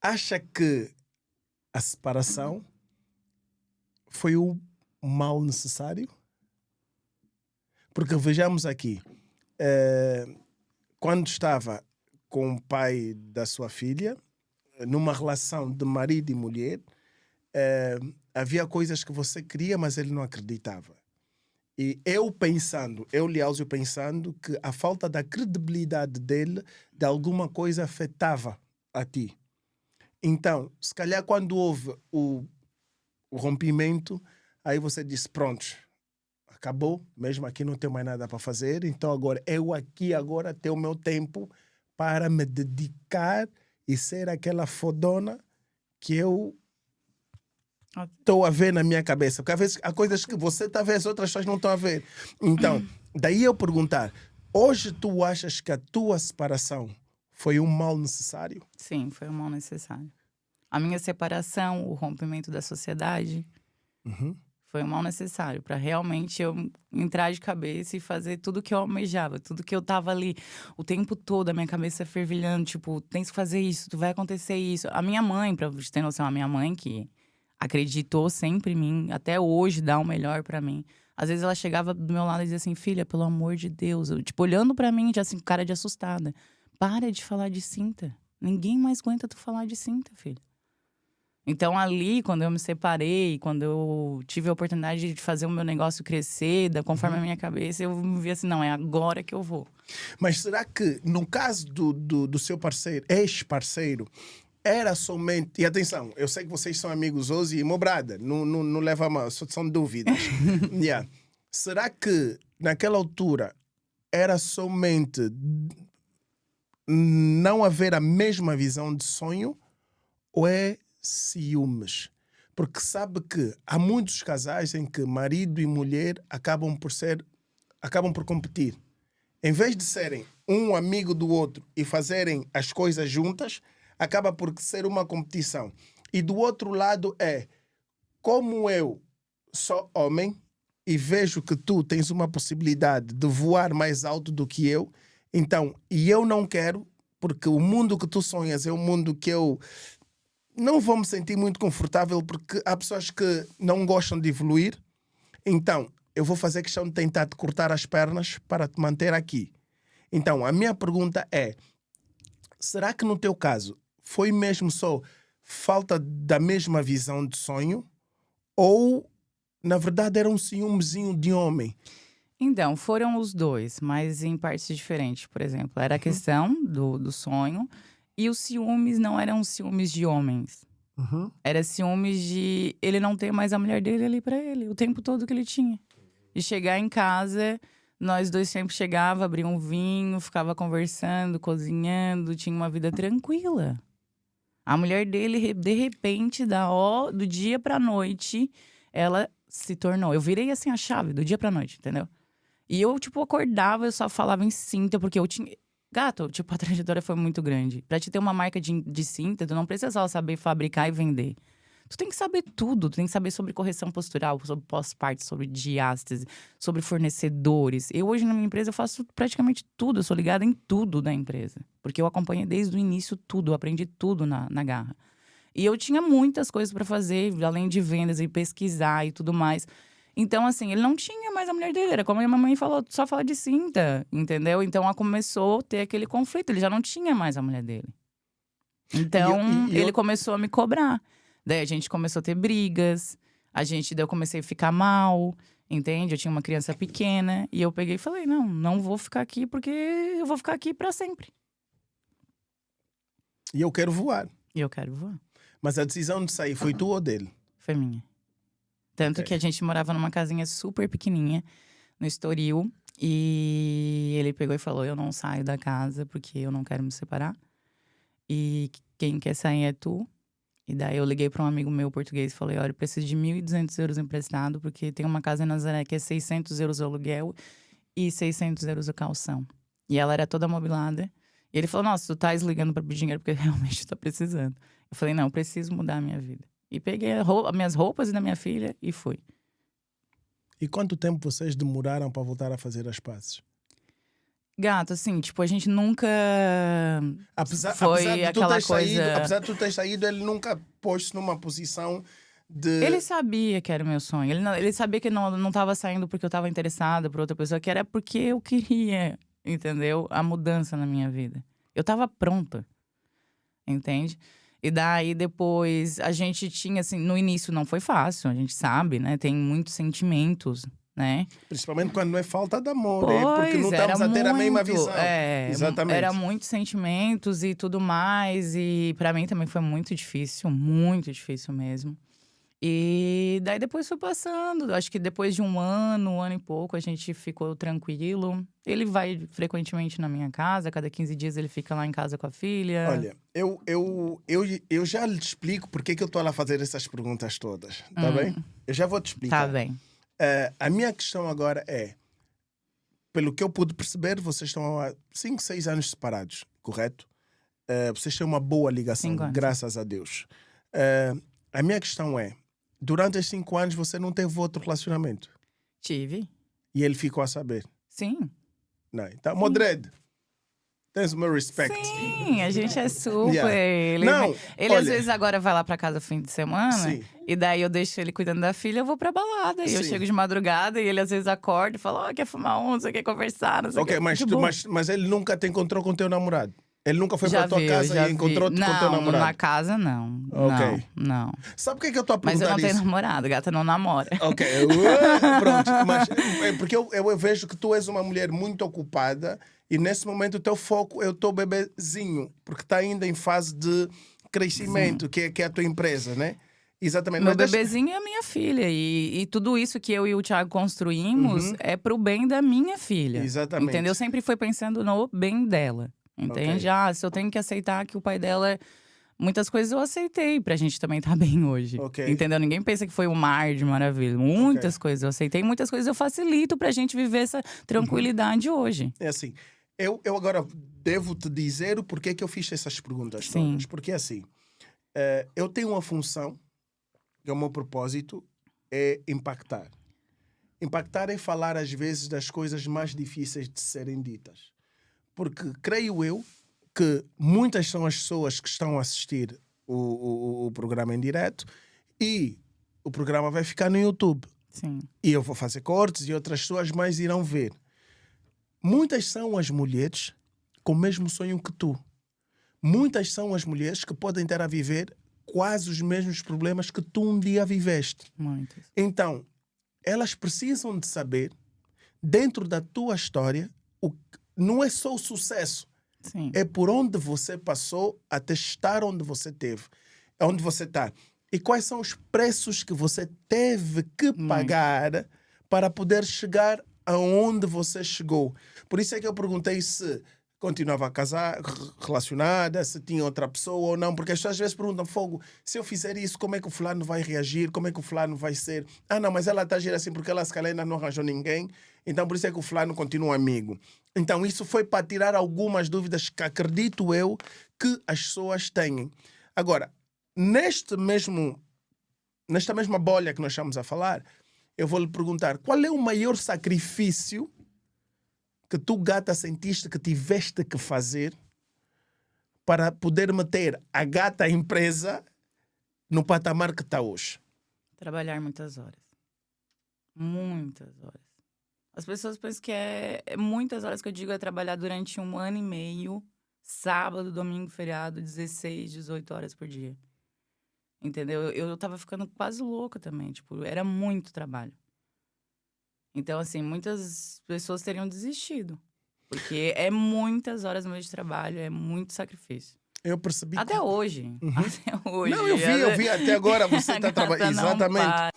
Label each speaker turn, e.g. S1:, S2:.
S1: Acha que a separação foi o mal necessário? Porque vejamos aqui, quando estava com o pai da sua filha, numa relação de marido e mulher, havia coisas que você queria, mas ele não acreditava. E eu, Lealzio, pensando que a falta da credibilidade dele, de alguma coisa, afetava a ti. Então, se calhar quando houve o rompimento, aí você disse, pronto, acabou, mesmo aqui não tenho mais nada para fazer, então agora eu aqui agora tenho o meu tempo para me dedicar e ser aquela fodona que eu estou a ver na minha cabeça. Porque às vezes há coisas que você está a ver, as outras pessoas não estão a ver. Então, daí eu perguntar, hoje tu achas que a tua separação foi um mal necessário?
S2: Sim, foi um mal necessário. A minha separação, o rompimento da sociedade, foi um mal necessário para realmente eu entrar de cabeça e fazer tudo que eu almejava, tudo que eu tava ali o tempo todo, a minha cabeça fervilhando, tipo, tens que fazer isso, tu vai acontecer isso. A minha mãe, pra você ter noção, a minha mãe que acreditou sempre em mim, até hoje dá o melhor pra mim. Às vezes ela chegava do meu lado e dizia assim, filha, pelo amor de Deus, eu, tipo, olhando pra mim, já assim, com cara de assustada. Para de falar de cinta. Ninguém mais aguenta tu falar de cinta, filho. Então, ali, quando eu me separei, quando eu tive a oportunidade de fazer o meu negócio crescer, conforme a minha cabeça, eu me vi assim, não, é agora que eu vou.
S1: Mas será que, no caso do seu parceiro, ex-parceiro, era somente... E atenção, eu sei que vocês são amigos hoje e mobrada, não leva a mal, só são dúvidas. Yeah. Será que, naquela altura, era somente não haver a mesma visão de sonho ou é ciúmes? Porque sabe que há muitos casais em que marido e mulher acabam por competir. Em vez de serem um amigo do outro e fazerem as coisas juntas, acaba por ser uma competição. E do outro lado como eu sou homem e vejo que tu tens uma possibilidade de voar mais alto do que eu, então, e eu não quero, porque o mundo que tu sonhas é um mundo que eu não vou me sentir muito confortável, porque há pessoas que não gostam de evoluir, então eu vou fazer questão de tentar te cortar as pernas para te manter aqui. Então, a minha pergunta é, será que no teu caso foi mesmo só falta da mesma visão de sonho ou, na verdade, era um ciúmezinho de homem?
S2: Então, foram os dois, mas em partes diferentes. Por exemplo, era a questão do sonho e os ciúmes não eram ciúmes de homens. Era ciúmes de ele não ter mais a mulher dele ali pra ele, o tempo todo que ele tinha. De chegar em casa, nós dois sempre chegava, abria um vinho, ficava conversando, cozinhando, tinha uma vida tranquila. A mulher dele, de repente, do dia pra noite, ela se tornou. Eu virei assim a chave, do dia pra noite, entendeu? E eu, tipo, acordava, eu só falava em cinta, porque eu tinha. Gato, tipo, a trajetória foi muito grande. Pra te ter uma marca de cinta, tu não precisa só saber fabricar e vender. Tu tem que saber tudo. Tu tem que saber sobre correção postural, sobre pós-parto, sobre diástase, sobre fornecedores. Eu, hoje, na minha empresa, eu faço praticamente tudo. Eu sou ligada em tudo da empresa. Porque eu acompanhei desde o início tudo. Eu aprendi tudo na Garra. E eu tinha muitas coisas pra fazer, além de vendas e pesquisar e tudo mais. Então, assim, ele não tinha mais a mulher dele. Era como a minha mãe falou, só fala de cinta, entendeu? Então, ela começou a ter aquele conflito. Ele já não tinha mais a mulher dele. Então, ele começou a me cobrar. Daí, a gente começou a ter brigas. Daí eu comecei a ficar mal, entende? Eu tinha uma criança pequena. E eu peguei e falei, não vou ficar aqui porque eu vou ficar aqui pra sempre.
S1: E eu quero voar.
S2: E eu quero voar.
S1: Mas a decisão de sair foi tua ou dele?
S2: Foi minha. Tanto
S1: Ok.
S2: que a gente morava numa casinha super pequenininha, no Estoril. E ele pegou e falou, eu não saio da casa porque eu não quero me separar. E quem quer sair é tu. E daí eu liguei para um amigo meu português e falei, olha, eu preciso de 1.200 euros emprestado, porque tem uma casa em Nazaré que é 600 euros o aluguel e 600 euros o calção. E ela era toda mobilada. E ele falou, nossa, tu tá ligando para pedir dinheiro porque realmente tá precisando. Eu falei, não, eu preciso mudar a minha vida. E peguei as minhas roupas e da minha filha e fui.
S1: E quanto tempo vocês demoraram para voltar a fazer as pazes?
S2: Gato, assim, tipo, a gente nunca foi
S1: apesar de
S2: aquela coisa…
S1: apesar de tu ter saído, ele nunca pôs-se numa posição de…
S2: Ele sabia que era o meu sonho. Ele sabia que não tava saindo porque eu tava interessada por outra pessoa, que era porque eu queria, entendeu? A mudança na minha vida. Eu tava pronta, entende? E daí depois a gente tinha, assim, no início não foi fácil, a gente sabe, né? Tem muitos sentimentos, né?
S1: Principalmente quando não é falta de amor, porque não
S2: Pois, era
S1: estamos a ter a mesma
S2: muito,
S1: visão. Exatamente.
S2: Era muitos sentimentos e tudo mais. E pra mim também foi muito difícil mesmo. E daí depois foi passando. Acho que depois de um ano e pouco, a gente ficou tranquilo. Ele vai frequentemente na minha casa, cada 15 dias ele fica lá em casa com a filha.
S1: Olha, eu já lhe explico porque que eu estou a fazer essas perguntas todas, tá bem? Eu já vou te explicar.
S2: Tá bem.
S1: A minha questão agora é, pelo que eu pude perceber, vocês estão há 5, 6 anos separados, correto? Vocês têm uma boa ligação,
S2: 5 anos.
S1: graças a Deus. A minha questão é, durante esses 5 anos você não teve outro relacionamento?
S2: Tive.
S1: E ele ficou a saber?
S2: Sim.
S1: Não. Então, Modred, tens o meu respeito.
S2: Sim, a gente é super.
S1: Yeah.
S2: Ele,
S1: Não,
S2: ele às
S1: olha…
S2: vezes agora vai lá pra casa fim de semana.
S1: Sim.
S2: E daí eu deixo ele cuidando da filha, eu vou pra balada. E eu
S1: Sim.
S2: chego de madrugada e ele às vezes acorda e fala: quer fumar um, você quer conversar, não sei o
S1: Ok,
S2: quê.
S1: mas ele nunca te encontrou com o teu namorado? Ele nunca foi para a tua casa
S2: já
S1: e encontrou-te com o teu namorado?
S2: Não, na casa não.
S1: Ok.
S2: Não.
S1: Sabe por que eu estou a
S2: Mas
S1: perguntar
S2: eu não tenho
S1: isso?
S2: namorado, gata não namora.
S1: Ok, pronto. Mas é porque eu vejo que tu és uma mulher muito ocupada e nesse momento o teu foco é o teu bebezinho, porque está ainda em fase de crescimento, que é a tua empresa, né? Exatamente.
S2: Meu
S1: Mas
S2: bebezinho é a minha filha. E tudo isso que eu e o Thiago construímos é pro bem da minha filha.
S1: Exatamente.
S2: Entendeu? Eu sempre fui pensando no bem dela. Entende?
S1: Ok.
S2: Se eu tenho que aceitar que o pai dela… Muitas coisas eu aceitei pra gente também estar bem hoje.
S1: Ok.
S2: Entendeu? Ninguém pensa que foi um mar de maravilha. Muitas coisas eu aceitei. Muitas coisas eu facilito pra gente viver essa tranquilidade hoje.
S1: É assim, eu agora devo te dizer o porquê que eu fiz essas perguntas
S2: Sim.
S1: todas. Porque assim, eu tenho uma função, que é o meu propósito, é impactar. Impactar é falar às vezes das coisas mais difíceis de serem ditas. Porque creio eu que muitas são as pessoas que estão a assistir o programa em direto e o programa vai ficar no YouTube.
S2: Sim.
S1: E eu vou fazer cortes e outras pessoas mais irão ver. Muitas são as mulheres com o mesmo sonho que tu. Muitas são as mulheres que podem estar a viver quase os mesmos problemas que tu um dia viveste.
S2: Muitas.
S1: Então, elas precisam de saber, dentro da tua história, não é só o sucesso.
S2: Sim.
S1: É por onde você passou até estar onde você teve. Onde você está. E quais são os preços que você teve que pagar para poder chegar aonde você chegou. Por isso é que eu perguntei se continuava a casar, relacionada, se tinha outra pessoa ou não, porque as pessoas às vezes perguntam, Fogo, se eu fizer isso, como é que o fulano vai reagir? Como é que o fulano vai ser? Ah, não, mas ela está a agir assim porque ela se calhar ainda não arranjou ninguém, então por isso é que o fulano continua amigo. Então isso foi para tirar algumas dúvidas que acredito eu que as pessoas têm. Agora, nesta mesma bolha que nós estamos a falar, eu vou lhe perguntar, qual é o maior sacrifício que tu, gata, sentiste que tiveste que fazer para poder meter a gata empresa no patamar que está hoje?
S2: Trabalhar muitas horas. Muitas horas. As pessoas pensam que é muitas horas que eu digo é trabalhar durante 1 ano e meio, sábado, domingo, feriado, 16, 18 horas por dia. Entendeu? Eu tava ficando quase louca também, tipo, era muito trabalho. Então, assim, muitas pessoas teriam desistido. Porque é muitas horas no mês de trabalho, é muito sacrifício.
S1: Eu percebi.
S2: Até hoje. Até hoje.
S1: Não, eu vi até agora você está trabalhando. Exatamente.